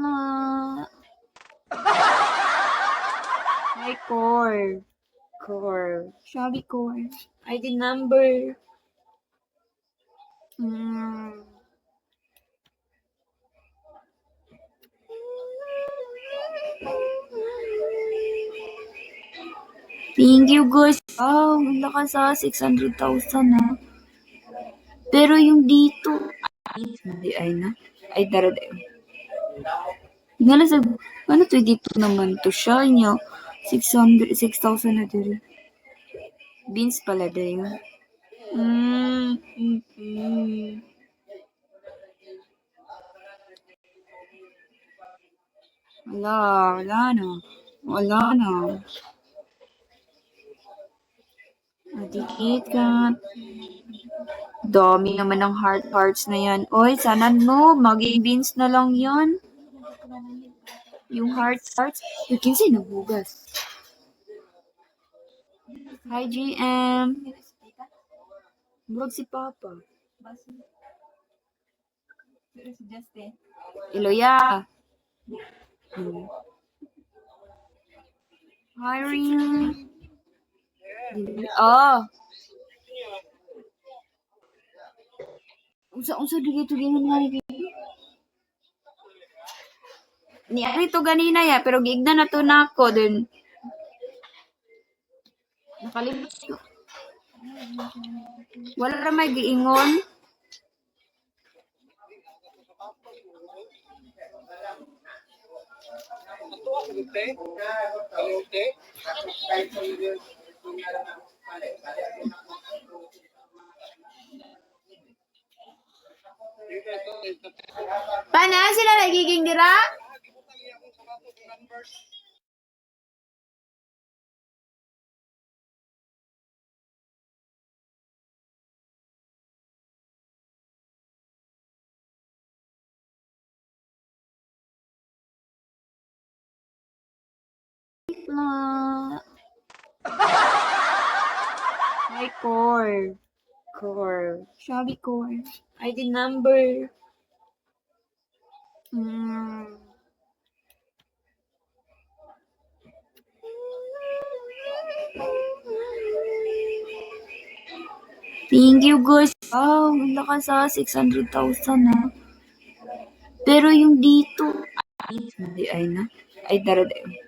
Blah. Hi, Core. Core. Shabby Core. ID number. Thank you, guys. Wow, ang lakas 600,000 na. Pero yung dito, ay na. Ay, daradayo. Nga sa, ano to dito naman to siya niya. 6,000 na dito. Beans pala dayo. Wala na. Dikit ka. Dami naman ng hearts na yan. Oy, sana no, maging beans na lang yan. Yung hearts. You can see nabugas. Hi, GM. Burag si Papa. Iloya. Hiring. Oh. Unsa dito gingon nga ni Arito ganina ya, pero gigna na to nako dun. Nakalimot ko. Wala ra may giingon. Pana sila nagiging dira? Hi, Core. Shabby Core. ID number. Thank you, guys. Wow, ang lakas 600,000 na. Pero yung dito, ay na. Ay, daradayo.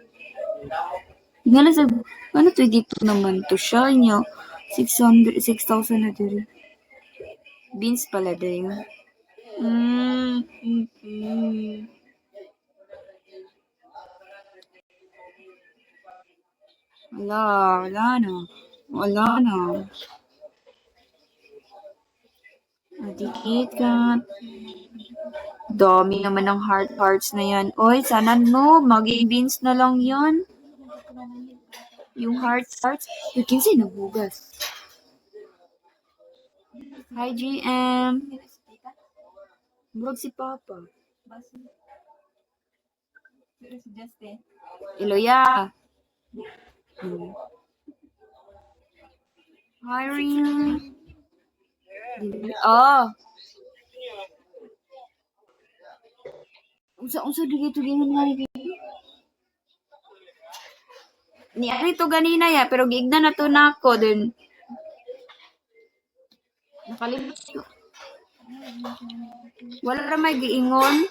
Nga sa, ano to dito naman to siya niya. 6,000 na dito. Beans pala dayo. Wala na. Dikit ka. Dami naman ng hearts na yan. Oy, sana no, maging beans na lang yan. Yung hearts. You can see nabugas. Hi, GM. Burag si Papa. Iloya. Hiring. Oh. Unsa dito gingon nga ni Arito ganina ya, pero gigna na to nako dun. Nakalimot ko. Wala ra may giingon.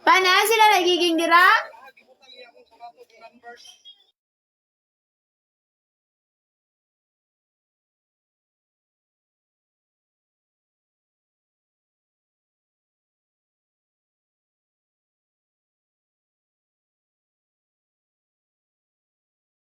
Pana sila nagiging dira?